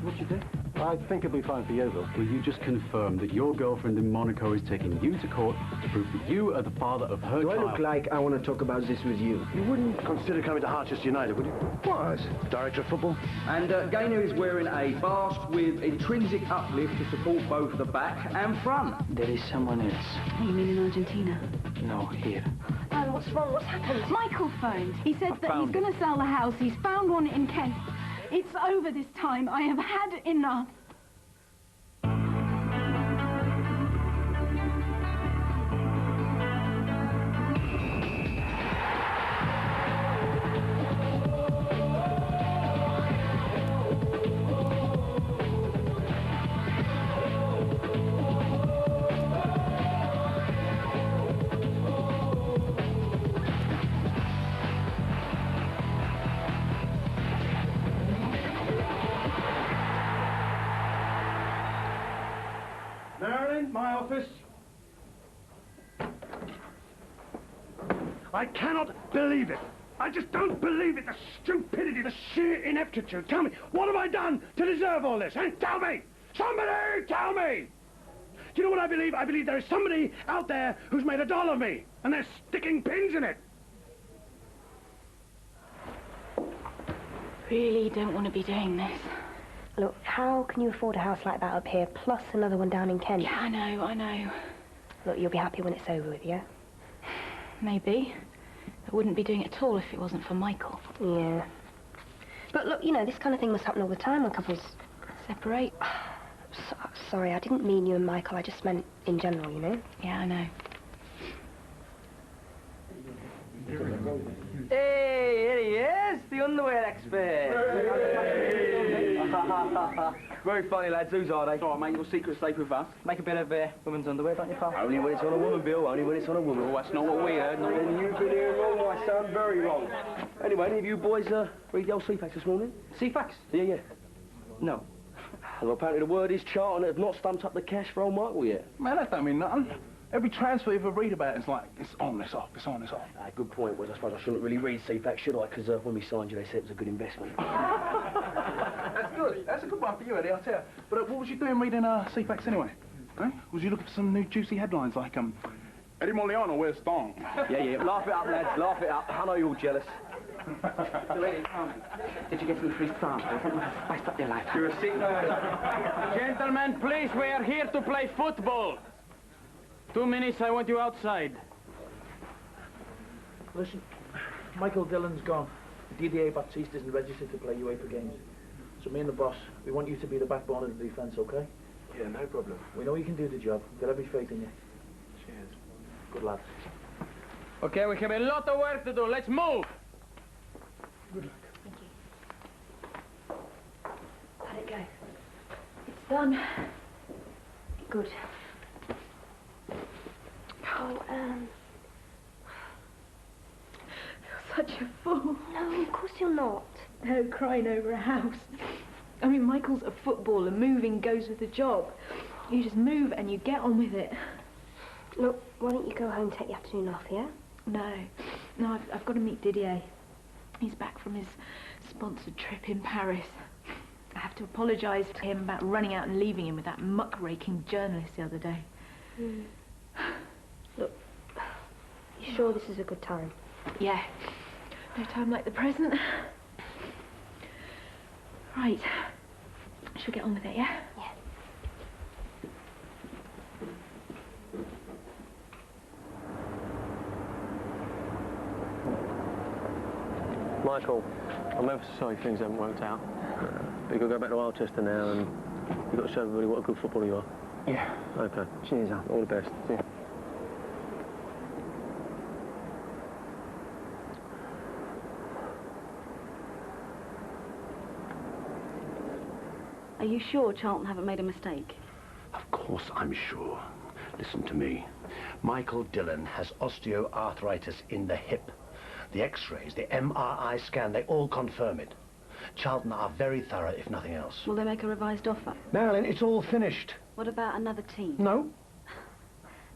What you think? I think it'll be fine for you, Bill. Will you just confirm that your girlfriend in Monaco is taking you to court to prove that you are the father of her Do child? I look like I want to talk about this with you? You wouldn't consider coming to Harchester United, would you? What? Director of football? And Gaynor is wearing a vest with intrinsic uplift to support both the back and front. There is someone else. You mean in Argentina? No, here. Oh, what's wrong? What's happened? Michael phoned. He said that he's going to sell the house. He's found one in Kent. It's over this time. I have had enough. Marilyn, my office. I cannot believe it. I just don't believe it. The stupidity, the sheer ineptitude. Tell me, what have I done to deserve all this? And tell me! Somebody tell me! Do you know what I believe? I believe there is somebody out there who's made a doll of me, and they're sticking pins in it. Really don't want to be doing this. Look, how can you afford a house like that up here, plus another one down in Kent? Yeah, I know. Look, you'll be happy when it's over with, yeah? Maybe. I wouldn't be doing it at all if it wasn't for Michael. Yeah. But look, you know, this kind of thing must happen all the time when couples Separate? Sorry, I didn't mean you and Michael. I just meant in general, you know? Yeah, I know. Hey, here he is, the underwear expert. Very funny, lads. Whose are they? All right, mate, your secret's safe with us. Make a bit of women's underwear, don't you, pal? Only when it's on a woman, Bill. Only when it's on a woman. Oh, that's not what we heard. No. Then you've been hearing wrong, I sound very wrong. Anyway, any of you boys read the old CFAX this morning? CFAX? Yeah. No. Well, apparently the word is charting have not stumped up the cash for old Michael yet. Man, that don't mean nothing. Every transfer you ever read about is like, it's on, it's off, it's on, it's off. Good point, Wes. I suppose I shouldn't really read CFAX, should I? Because when we signed you, they said it was a good investment. That's good. That's a good one for you, Eddie, I'll tell you. But what was you doing reading CFAX anyway? Eh? Was you looking for some new juicy headlines like, Eddie Moliano wears thong? Yeah. Laugh it up, lads. Laugh it up. I know you're all jealous. So, Eddie, tell me, did you get any free samples? Something to spice up your life? You're a sick man. Gentlemen, please, we are here to play football. 2 minutes, I want you outside. Listen, Michael Dillon's gone. Didier Baptiste isn't registered to play UEFA games. So me and the boss, we want you to be the backbone of the defence, okay? Yeah, no problem. We know you can do the job. We've got every faith in you. Cheers. Good lad. Okay, we have a lot of work to do. Let's move. Good luck. Thank you. Let it go. It's done. Good. Oh, You're such a fool. no, of course you're not. No, crying over a house. I mean, Michael's a footballer. Moving goes with the job. You just move and you get on with it. Look, why don't you go home and take the afternoon off, yeah? No, I've got to meet Didier. He's back from his sponsored trip in Paris. I have to apologise to him about running out and leaving him with that muckraking journalist the other day. Look, you sure this is a good time? Yeah. No time like the present. Right. Shall we get on with it, yeah? Yeah. Michael, I'm ever so sorry things haven't worked out. You've got to go back to Alchester now and you've got to show everybody what a good footballer you are. Yeah. Okay. Cheers, Al. All the best. See ya. Are you sure Charlton haven't made a mistake? Of course I'm sure. Listen to me. Michael Dillon has osteoarthritis in the hip. The X-rays, the MRI scan, they all confirm it. Charlton are very thorough, if nothing else. Will they make a revised offer? Marilyn, it's all finished. What about another team? No.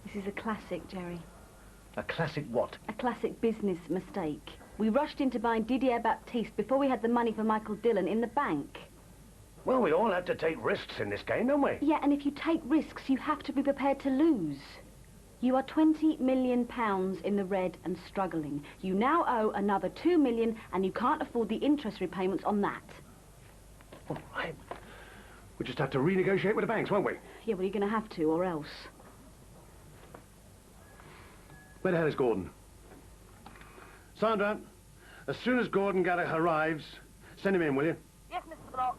This is a classic, Jerry. A classic what? A classic business mistake. We rushed into buying Didier Baptiste before we had the money for Michael Dillon in the bank. Well, we all have to take risks in this game, don't we? Yeah, and if you take risks, you have to be prepared to lose. You are £20 million in the red and struggling. You now owe another £2 million, and you can't afford the interest repayments on that. All right. We'll just have to renegotiate with the banks, won't we? Yeah, well, you're going to have to, or else. Where the hell is Gordon? Sandra, as soon as Gordon Gallagher arrives, send him in, will you? Yes, Mr. Block.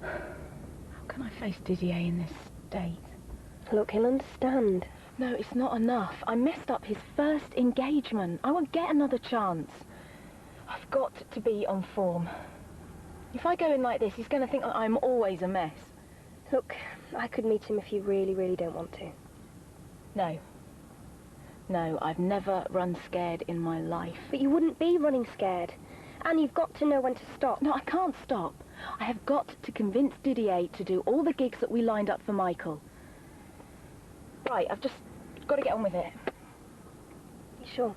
How can I face Didier in this state? Look, he'll understand. No, it's not enough. I messed up his first engagement. I won't get another chance. I've got to be on form. If I go in like this, he's going to think that I'm always a mess. Look, I could meet him if you really, really don't want to. No. No, I've never run scared in my life. But you wouldn't be running scared. And you've got to know when to stop. No, I can't stop. I have got to convince Didier to do all the gigs that we lined up for Michael. Right, I've just got to get on with it. You sure?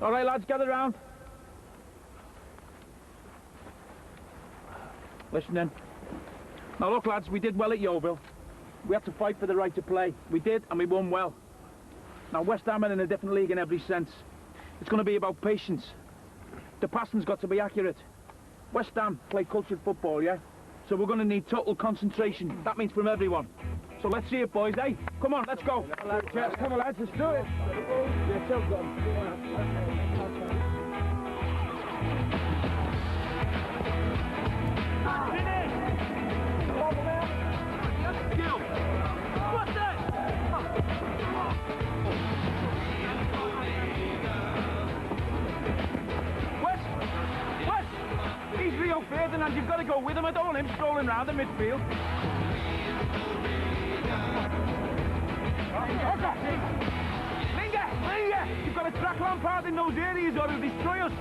All right, lads, gather round. Listen then. Now look, lads, we did well at Yeovil. We had to fight for the right to play. We did, and we won well. Now West Ham are in a different league in every sense. It's going to be about patience. The passing's got to be accurate. West Ham play cultured football, yeah? So we're going to need total concentration. That means from everyone. So let's see it, boys, eh? Come on, let's go. Come on, lads, let's do it. Yeah, tell them. Ferdinand, you've got to go with him. I don't want him strolling round the midfield. Linger! You've got to track Lampard in those areas or he'll destroy us.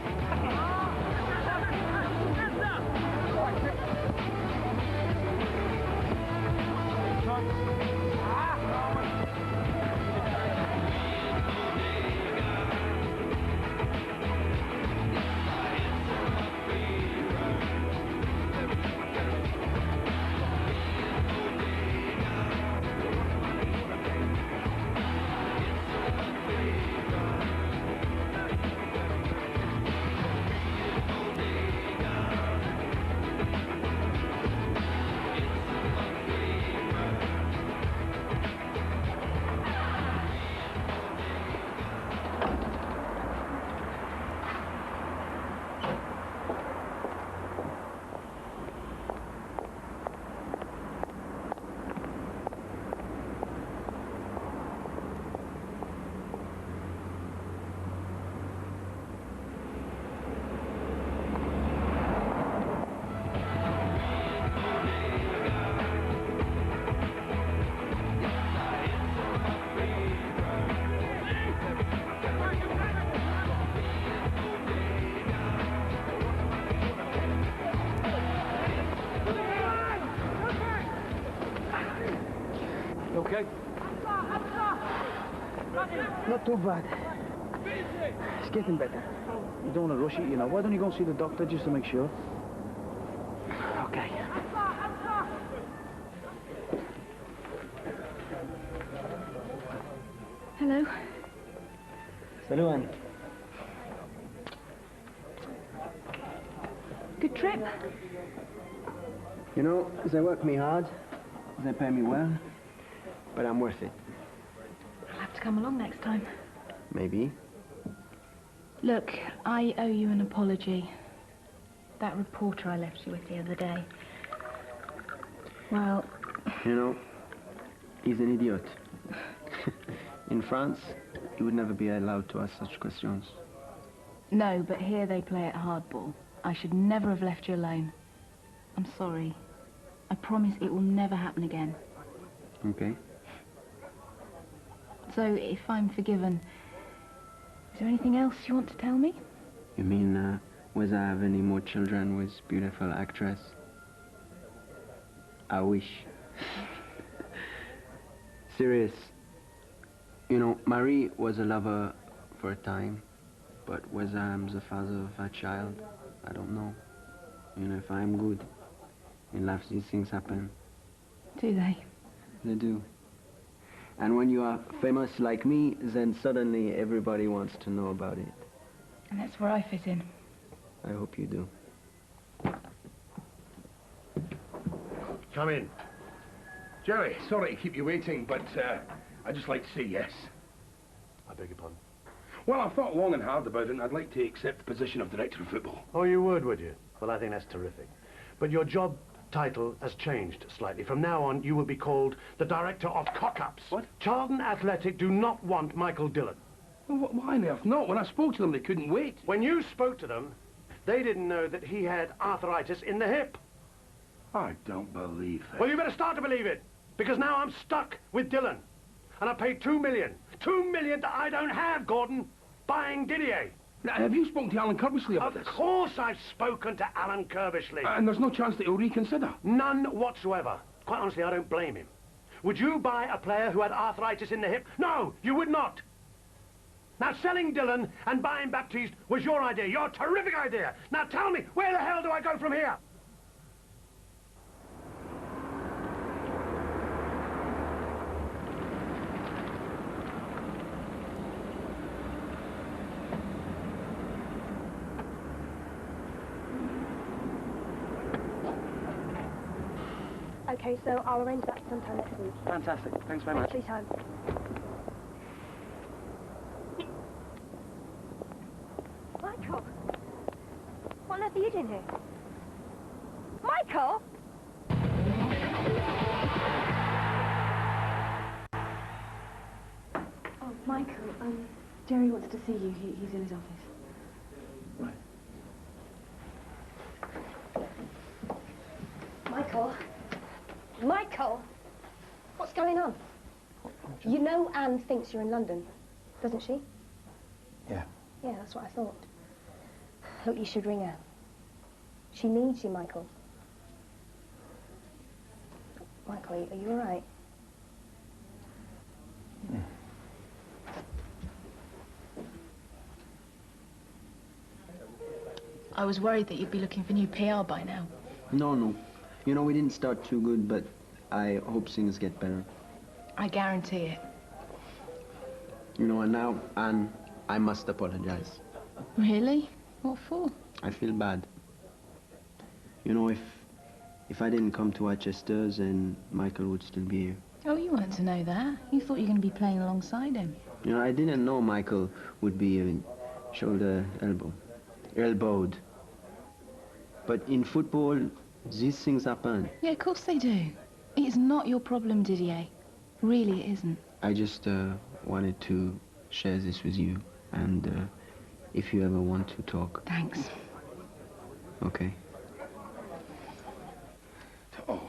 Okay? Not too bad. It's getting better. You don't want to rush it, you know. Why don't you go and see the doctor just to make sure? Okay. Hello. Salut, Anne. Good trip? You know, they work me hard. They pay me well. but I'm worth it. I'll have to come along next time. Maybe. Look, I owe you an apology. That reporter I left you with the other day. Well... You know, he's an idiot. In France, he would never be allowed to ask such questions. No, but here they play at hardball. I should never have left you alone. I'm sorry. I promise it will never happen again. Okay. So, if I'm forgiven, is there anything else you want to tell me? You mean, whether I have any more children with beautiful actress? I wish. Serious. You know, Marie was a lover for a time, but whether I'm the father of a child, I don't know. You know, if I'm good, in life these things happen. Do they? They do. And when you are famous like me, then suddenly everybody wants to know about it. And that's where I fit in. I hope you do. Come in. Jerry, sorry to keep you waiting, but I'd just like to say yes. I beg your pardon? Well, I've thought long and hard about it, and I'd like to accept the position of director of football. Oh, you would you? Well, I think that's terrific. But your job title has changed slightly. From now on, you will be called the Director of Cock-Ups. What? Charlton Athletic do not want Michael Dillon. Well, why on earth not? When I spoke to them, they couldn't wait. When you spoke to them, they didn't know that he had arthritis in the hip. I don't believe it. Well, you better start to believe it, because now I'm stuck with Dillon. And I paid $2 million. $2 million that I don't have, Gordon, buying Didier. Now, have you spoken to Alan Curbishley about this? Of course I've spoken to Alan Curbishley. And there's no chance that he'll reconsider? None whatsoever. Quite honestly, I don't blame him. Would you buy a player who had arthritis in the hip? No, you would not. Now, selling Dillon and buying Baptiste was your idea, your terrific idea. Now, tell me, where the hell do I go from here? Okay, so I'll arrange that sometime next week. Fantastic. Thanks very much. Thanks for your time. Michael! What on earth are you doing here? Michael! Oh, Michael, Jerry wants to see you. He's in his office. Michael? Michael! What's going on? You know Anne thinks you're in London, doesn't she? Yeah. Yeah, that's what I thought. Look, you should ring her. She needs you, Michael. Michael, are you all right? I was worried that you'd be looking for new PR by now. No. You know, we didn't start too good, but I hope things get better. I guarantee it. You know, and now, Anne, I must apologize. Really? What for? I feel bad. You know, if I didn't come to Rochester, then Michael would still be here. Oh, you weren't to know that. You thought you were going to be playing alongside him. You know, I didn't know Michael would be elbowed. But in football, these things happen. Yeah, of course they do. It's not your problem, Didier. Really, it isn't. I just wanted to share this with you, and if you ever want to talk. Thanks. Okay. Oh,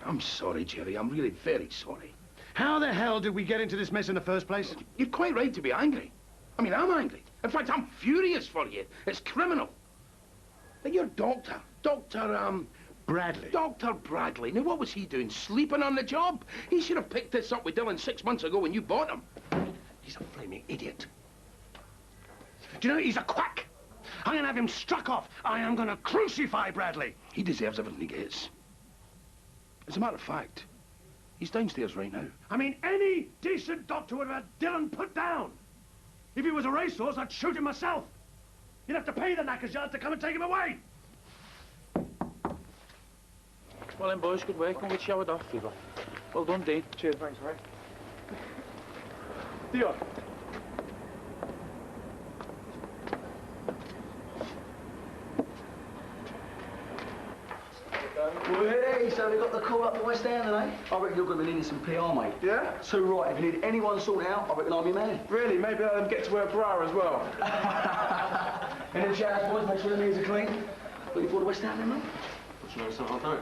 I'm sorry, Jerry. I'm really very sorry. How the hell did we get into this mess in the first place? You're quite right to be angry. I mean, I'm angry. In fact, I'm furious for you. It's criminal. But your doctor, Bradley. Dr. Bradley. Now, what was he doing? Sleeping on the job? He should have picked this up with Dillon 6 months ago when you bought him. He's a flaming idiot. Do you know, he's a quack. I'm going to have him struck off. I am going to crucify Bradley. He deserves everything he gets. As a matter of fact, he's downstairs right now. I mean, any decent doctor would have had Dillon put down. If he was a racehorse, I'd shoot him myself. You'd have to pay the knackers yard to come and take him away. Well then, boys, good work. We'll get showered off. Well done, Dean. Cheers, thanks, mate. Dion. Well, hey, so we got the call up to West Ham today. I reckon you're going to be needing some PR, mate. Yeah? So, right, if you need anyone sorting out, I reckon I'm your man. Really? Maybe I'll get to wear a bra as well. And then shout out, boys, make sure the knees are clean. Looking forward to West Ham, then, mate? What you know, something I'll do?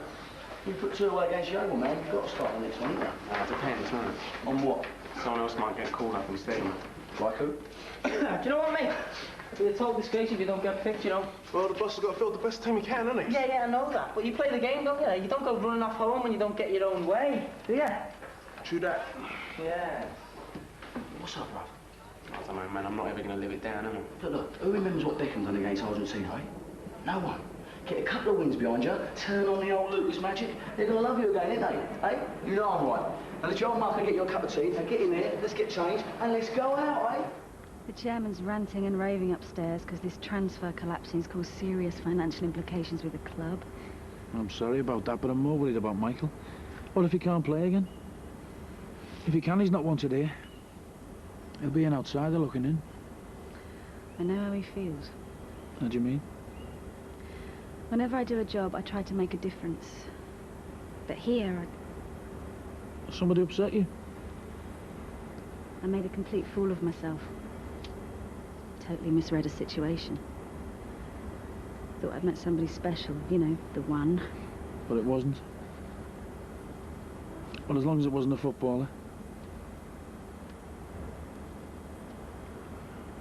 You put 2 away against Yeovil, man. You've got to start the next one, haven't you? It depends, won't it? On what? Someone else might get called up instead, mate. Like who? Do you know what, mate? It'll be a total disgrace if you don't get picked, you know. Well, the boss has got to field the best team he can, hasn't he? Yeah, I know that. But you play the game, don't you? You don't go running off home when you don't get your own way, do you? True that. Yeah. What's up, bruv? I don't know, man. I'm not ever going to live it down, am I? Look, who remembers what Beckham done against Argentina, eh? No one. Get a couple of wins behind you, turn on the old Lucas magic, they're going to love you again, ain't they? Eh? You know I'm right. Now let your old mucker get you a cup of tea, now get in there, let's get changed, and let's go out, eh? The chairman's ranting and raving upstairs because this transfer collapsing's caused serious financial implications with the club. I'm sorry about that, but I'm more worried about Michael. What if he can't play again? If he can, he's not wanted here. He'll be an outsider looking in. I know how he feels. How do you mean? Whenever I do a job, I try to make a difference. But here, Somebody upset you? I made a complete fool of myself. Totally misread a situation. Thought I'd met somebody special, you know, the one. But it wasn't. Well, as long as it wasn't a footballer.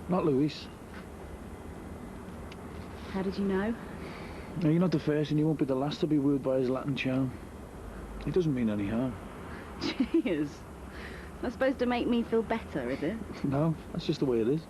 Not Luis. How did you know? No, you're not the first and you won't be the last to be wooed by his Latin charm. It doesn't mean any harm. Cheers. That's supposed to make me feel better, is it? No, that's just the way it is.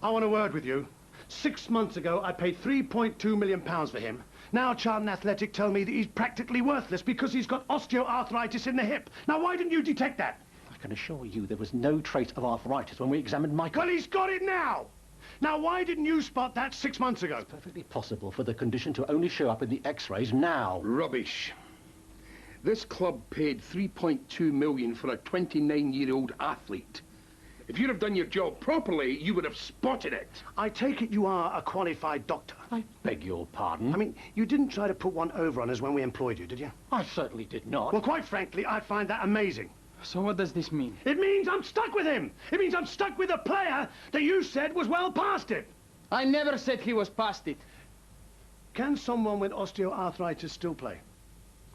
I want a word with you. 6 months ago, I paid £3.2 million for him. Now Charlton Athletic tell me that he's practically worthless because he's got osteoarthritis in the hip. Now, why didn't you detect that? I can assure you there was no trace of arthritis when we examined Michael. Well, he's got it now! Now, why didn't you spot that 6 months ago? It's perfectly possible for the condition to only show up in the x-rays now. Rubbish. This club paid £3.2 million for a 29-year-old athlete. If you'd have done your job properly, you would have spotted it. I take it you are a qualified doctor. I beg your pardon? I mean, you didn't try to put one over on us when we employed you, did you? I certainly did not. Well, quite frankly, I find that amazing. So what does this mean? It means I'm stuck with him. It means I'm stuck with a player that you said was well past it. I never said he was past it. Can someone with osteoarthritis still play?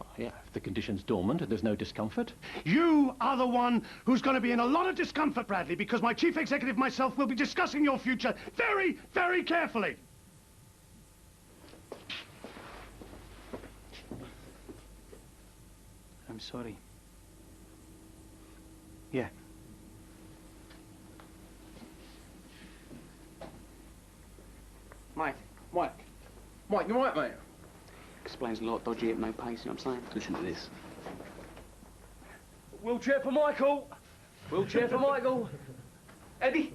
Oh, yeah, if the condition's dormant and there's no discomfort. You are the one who's going to be in a lot of discomfort, Bradley, because my chief executive myself will be discussing your future very, very carefully. I'm sorry. Yeah. Mike, you right, mate? Explains a lot dodgy at no pace, you know what I'm saying? Listen to this. Wheelchair for Michael. Wheelchair for Michael. Eddie.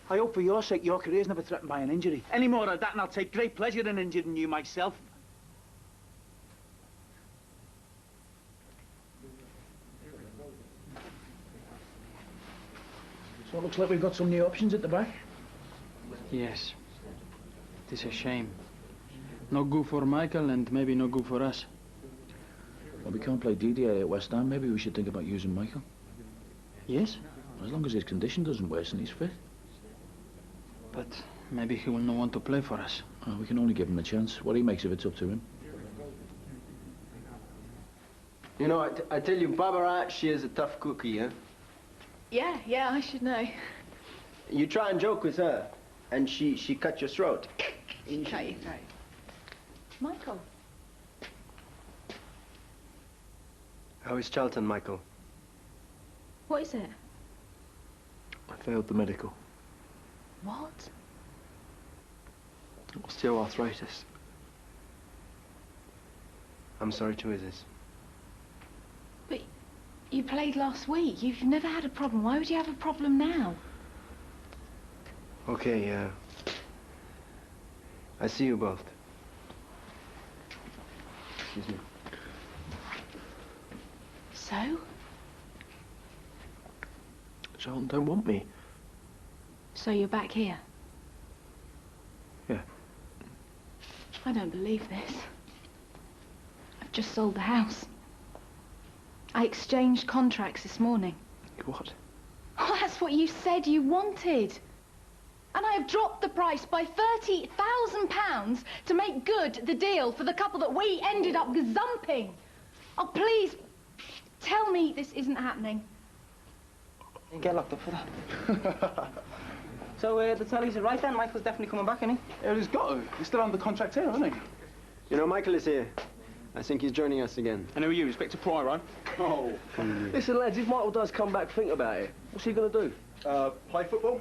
I hope for your sake your career's never threatened by an injury. Any more of that and I'll take great pleasure in injuring you myself. So it looks like we've got some new options at the back. Yes. It is a shame. No good for Michael and maybe no good for us. Well, we can't play Didier at West Ham. Maybe we should think about using Michael. Yes? As long as his condition doesn't worsen, he's fit. But maybe he will not want to play for us. Oh, we can only give him a chance. What he makes of it's up to him. You know, I tell you, Barbara, she is a tough cookie, huh? Yeah, I should know. You try and joke with her, and she cut your throat. She cut your throat. Michael. How is Charlton, Michael? What is it? I failed the medical. What? Osteoarthritis. I'm sorry to hear this. But You played last week. You've never had a problem. Why would you have a problem now? Okay, I see you both. Excuse me. So? Charlton don't want me. So you're back here? Yeah. I don't believe this. I've just sold the house. I exchanged contracts this morning. What? Oh, that's what you said you wanted. And I have dropped the price by £30,000 to make good the deal for the couple that we ended up gazumping. Oh, please, tell me this isn't happening. You get locked up for that. So, the tellies are right then. Michael's definitely coming back, isn't he? Yeah, he's got to. He's still under contract here, isn't he? You know, Michael is here. I think he's joining us again. And who are you, Inspector Poirot? Oh. Listen, lads, if Michael does come back, think about it. What's he going to do? Play football?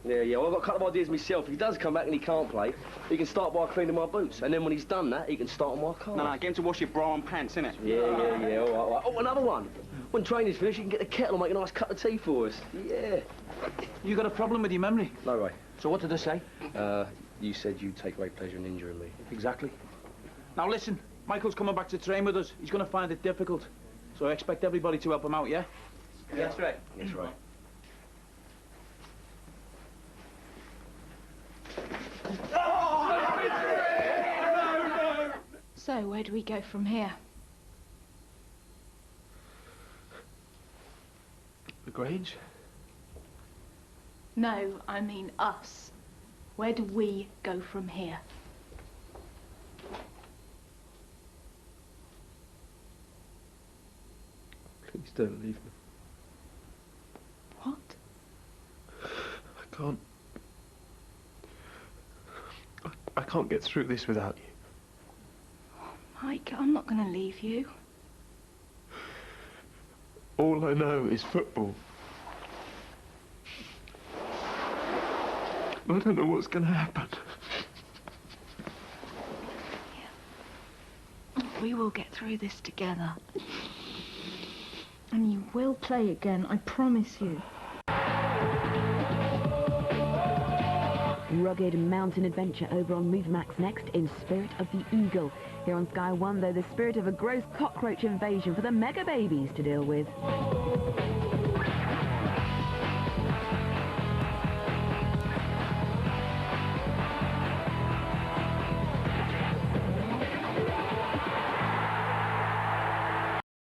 Yeah, well, I've got a couple of ideas myself. If he does come back and he can't play, he can start by cleaning my boots. And then when he's done that, he can start on my car. No, get him to wash your bra and pants, innit? Yeah, all right. Oh, another one. When training's finished, you can get the kettle and make a nice cup of tea for us. Yeah. You got a problem with your memory? No way. So what did I say? You said you'd take great pleasure in injuring me. Exactly. Now listen, Michael's coming back to train with us. He's going to find it difficult. So I expect everybody to help him out, yeah? Yeah, that's right. That's right. So, where do we go from here? The Grange? No, I mean us. Where do we go from here? Please don't leave me. What? I can't... I can't get through this without you. Mike, I'm not going to leave you. All I know is football. I don't know what's going to happen. We will get through this together. And you will play again, I promise you. Rugged mountain adventure over on Movemax next in Spirit of the Eagle. Here on Sky One, though, the spirit of a gross cockroach invasion for the mega babies to deal with.